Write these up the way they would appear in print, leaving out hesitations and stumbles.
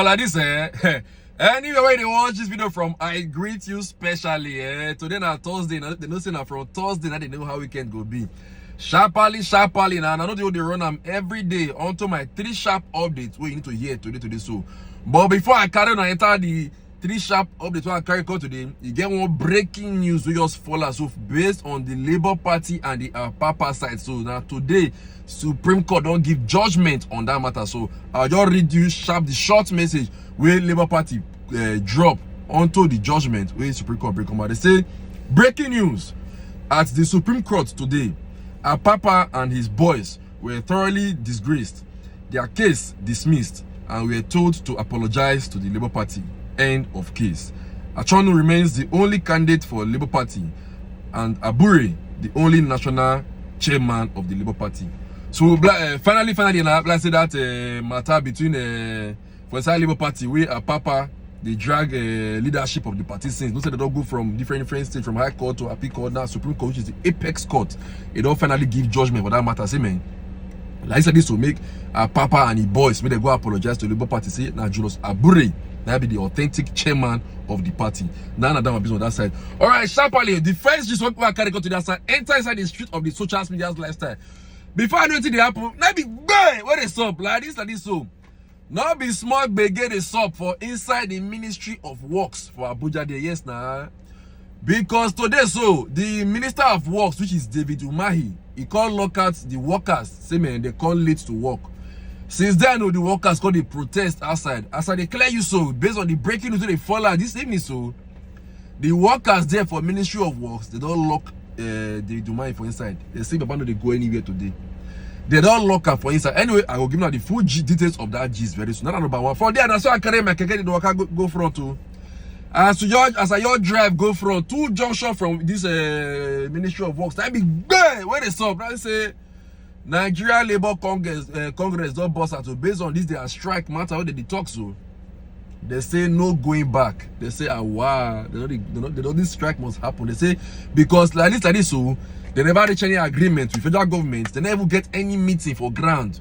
Like this, anyway, they watch this video from, I greet you specially. Today na Thursday. They know say na from Thursday. Now they know how weekend go be. Sharply. Now I know they run them every day onto my 3 sharp updates where you need to hear today. So, but before I carry on enter the 3 sharp updates where I carry on today, you get one breaking news we just follow. So based on the Labour Party and the Papa side. So now today, Supreme Court don't give judgment on that matter. So I'll just read you the short message where Labour Party drop onto the judgment where Supreme Court break out. They say, breaking news at the Supreme Court today. Papa and his boys were thoroughly disgraced, their case dismissed, and were told to apologize to the Labour Party. End of case. Achonu remains the only candidate for Labour Party, and Abure the only national chairman of the Labour Party. So finally, I say that matter between for the Labour Party, where Papa they drag leadership of the party since. No say they don't go from different states, from High Court to Appeal Court, now Supreme Court, which is the apex court. It don't finally give judgment for that matter. Say, man, like I said, this will make Papa and his boys, may they go apologize to the Labour Party. Say, now Julius Abure, that be the authentic chairman of the party. None of them will be on that side. All right, sharply, the first just what I carry go to that side, enter inside the street of the social media lifestyle. Before I know anything happen, now be where they sup like this so. Now be smart get a sub for inside the Ministry of Works for Abuja there. Yes, now. Because today, so the Minister of Works, which is David Umahi, he called lockouts the workers. Say man, they call late to work. Since then, the workers called the protest outside. As I declare you so, based on the breaking news they follow this evening, so the workers there for Ministry of Works, they don't lock David Umahi for inside. They say Baba no they go anywhere today. They don't lock up for inside. Anyway, I will give you the full details of that gist very soon. Not number one. For there, that's why I carry my keke the go front too. As I your drive go front 2 junction from this Ministry of Works. That be bad. Where they stop? I say Nigerian Labour Congress don't bust out. Based on this, their strike matter how they talk so. They say no going back. They say wow. They know this strike must happen. They say because like this so. They never reach any agreement with federal government. They never get any meeting for ground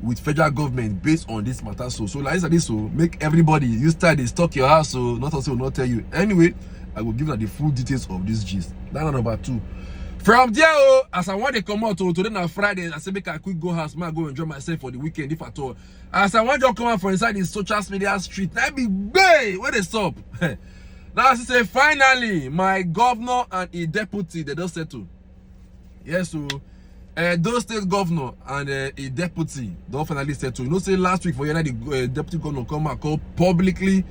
with federal government based on this matter. So like this, so make everybody you start they stock your house. So not also will not tell you. Anyway, I will give you the full details of this gist. That's number 2. From there, as I want to come out today na Friday, I say make a quick go house, man, go enjoy myself for the weekend if at all. As I want to come out from inside the social media street, that be big. Where they stop? Now, as I say, finally, my governor and a deputy, they don't settle. Yes, so those state governor and a deputy don't finally settle. You know, say last week for the deputy governor come and call publicly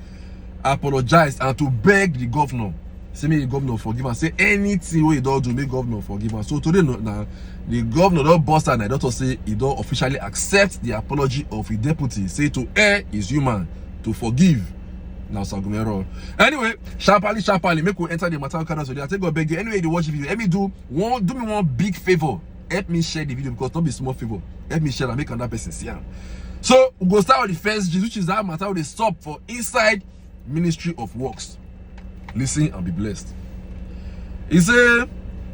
apologize and to beg the governor. Say me the governor forgive and say anything we don't do, make governor forgive and so today now the governor don't bust and I don't say he don't officially accept the apology of the deputy. Say to err is human, to forgive. Now Sagumero. Anyway, sharply, make we enter the matter so I take go beg you. Anyway, you watch the video. Let me do me one big favor. Help me share the video because don't be small favor. Help me share and make another person see. So we go start with the first gist, which is that matter they stop for inside Ministry of Works. Listen and be blessed. It says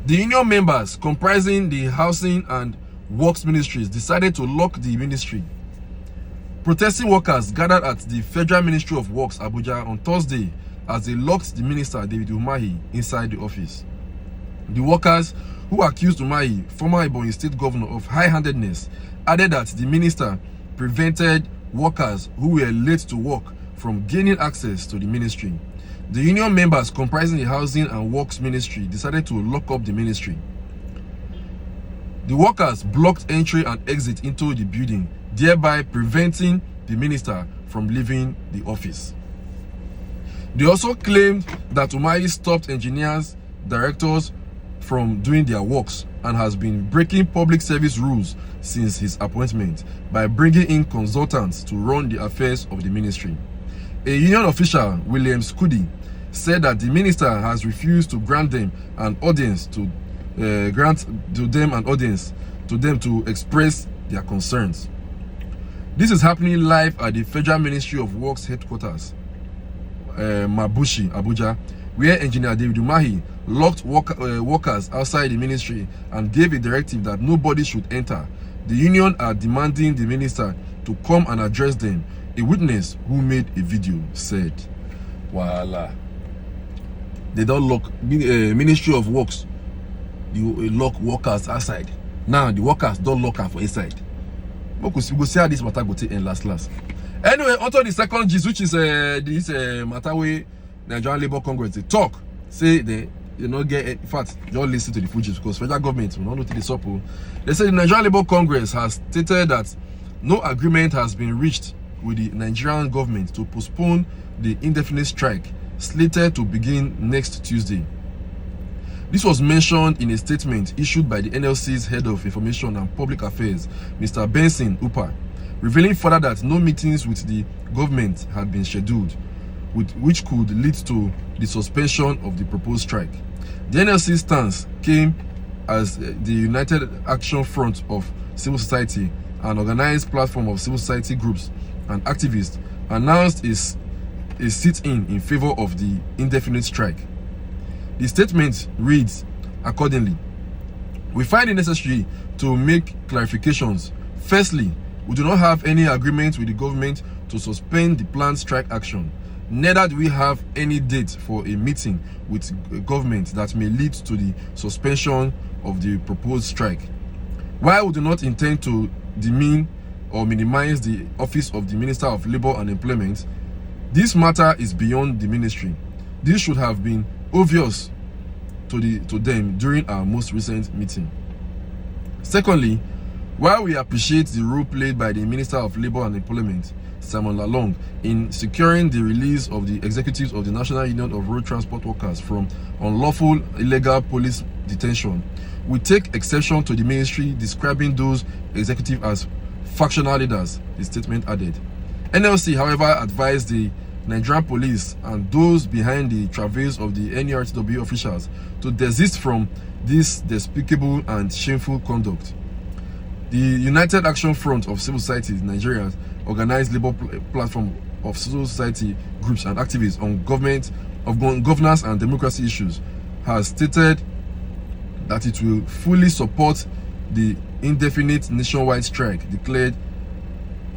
the union members comprising the Housing and Works Ministries decided to lock the ministry. Protesting workers gathered at the Federal Ministry of Works, Abuja, on Thursday as they locked the minister, David Umahi, inside the office. The workers, who accused Umahi, former Ebonyi State Governor, of high-handedness, added that the minister prevented workers who were late to work from gaining access to the ministry. The union members comprising the Housing and Works Ministry decided to lock up the ministry. The workers blocked entry and exit into the building, thereby preventing the minister from leaving the office. They also claimed that Umahi stopped engineers, directors from doing their works and has been breaking public service rules since his appointment by bringing in consultants to run the affairs of the ministry. A union official, William Scudi, said that the minister has refused to grant them an audience to express their concerns. This is happening live at the Federal Ministry of Works headquarters, Mabushi, Abuja, where Engineer David Umahi locked workers outside the ministry and gave a directive that nobody should enter. The union are demanding the minister to come and address them. A witness who made a video said, "Voila, they don't lock Ministry of Works. You lock workers outside. Now the workers don't lock her for inside. We go see how this matter go take end last. Anyway, onto the second gist, which is this matter where Nigerian Labour Congress they talk, say they not get. In fact, don't listen to the full gist because federal government will not notice this up. They say the Nigerian Labour Congress has stated that no agreement has been reached with the Nigerian government to postpone the indefinite strike slated to begin next Tuesday. This was mentioned in a statement issued by the NLC's Head of Information and Public Affairs, Mr. Benson Upa, revealing further that no meetings with the government had been scheduled, which could lead to the suspension of the proposed strike. The NLC stance came as the United Action Front of Civil Society, an organized platform of civil society groups and activists, announced a sit-in favor of the indefinite strike. The statement reads accordingly: "We find it necessary to make clarifications. Firstly, we do not have any agreement with the government to suspend the planned strike action. Neither do we have any date for a meeting with government that may lead to the suspension of the proposed strike. While we do not intend to demean or minimize the office of the Minister of Labour and Employment, this matter is beyond the ministry. This should have been obvious to them during our most recent meeting. Secondly, while we appreciate the role played by the Minister of Labour and Employment, Simon Lalong, in securing the release of the executives of the National Union of Road Transport Workers from unlawful illegal police detention, we take exception to the ministry describing those executives as factional leaders," the statement added. NLC, however, advised the Nigerian police and those behind the travails of the NURTW officials to desist from this despicable and shameful conduct. The United Action Front of Civil Society, Nigeria's organized labor platform of civil society groups and activists on governance and democracy issues, has stated that it will fully support the indefinite nationwide strike declared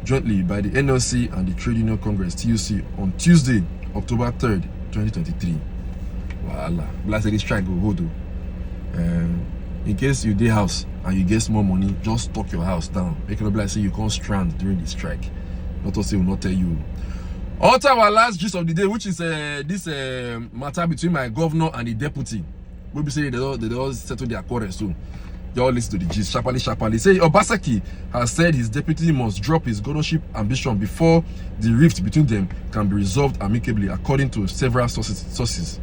jointly by the NLC and the Trade Union Congress (TUC) on Tuesday, October 3rd, 2023. Voila, like this strike go hold. In case you dey house and you get small money, just stock your house down. Make it like say you can't strand during the strike. Not to say will not tell you. On to our last gist of the day, which is this matter between my governor and the deputy. We be saying they all settle their quarrels soon. They all listen to the gist sharply. Say Obaseki has said his deputy must drop his governorship ambition before the rift between them can be resolved amicably, according to several sources.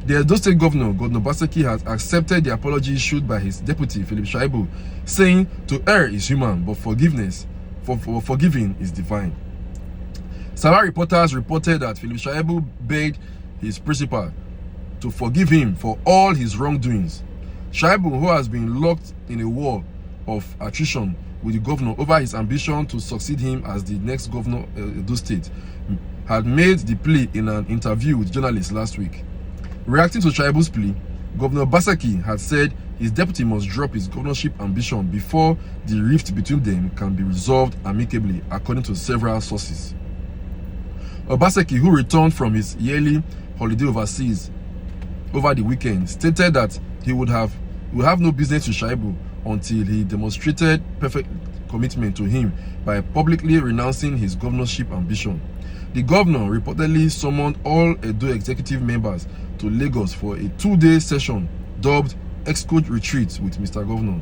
The Edo State Governor Obaseki has accepted the apology issued by his deputy Philip Shaibu, saying to err is human, but forgiving is divine. Sarah reporters reported that Philip Shaibu begged his principal to forgive him for all his wrongdoings. Shaibu, who has been locked in a war of attrition with the governor over his ambition to succeed him as the next governor of Edo State, had made the plea in an interview with journalists last week. Reacting to Shaibu's plea, Governor Obaseki had said his deputy must drop his governorship ambition before the rift between them can be resolved amicably, according to several sources. Obaseki, who returned from his yearly holiday overseas over the weekend, stated that he would have no business with Shaibu until he demonstrated perfect commitment to him by publicly renouncing his governorship ambition. The governor reportedly summoned all Edo executive members to Lagos for a 2-day session dubbed Exco Retreat with Mr. Governor.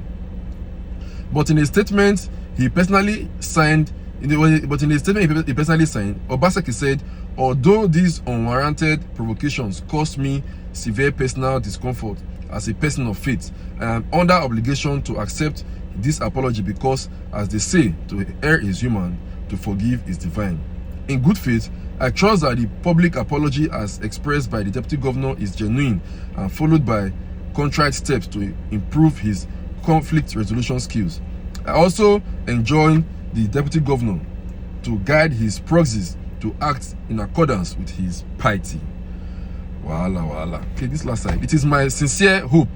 But in a statement he personally signed, Obaseki said, "Although these unwarranted provocations caused me severe personal discomfort, as a person of faith, I am under obligation to accept this apology because, as they say, to err is human, to forgive is divine. In good faith, I trust that the public apology as expressed by the deputy governor is genuine and followed by contrite steps to improve his conflict resolution skills. I also enjoin the deputy governor to guide his proxies to act in accordance with his piety." Wahala. Okay, this last side. "It is my sincere hope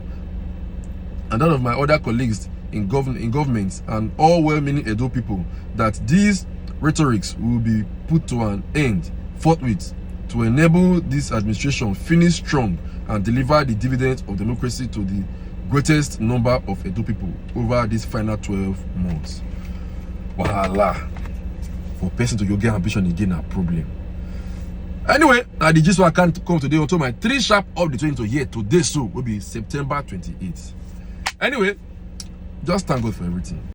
and that of my other colleagues in government and all well-meaning Edo people that these rhetorics will be put to an end forthwith to enable this administration finish strong and deliver the dividends of democracy to the greatest number of Edo people over these final 12 months. Wahala. For person to get ambition again a problem. Anyway, I did just so I can't come today until my 3 sharp update into here today, so will be September 28th. Anyway, just thank God for everything.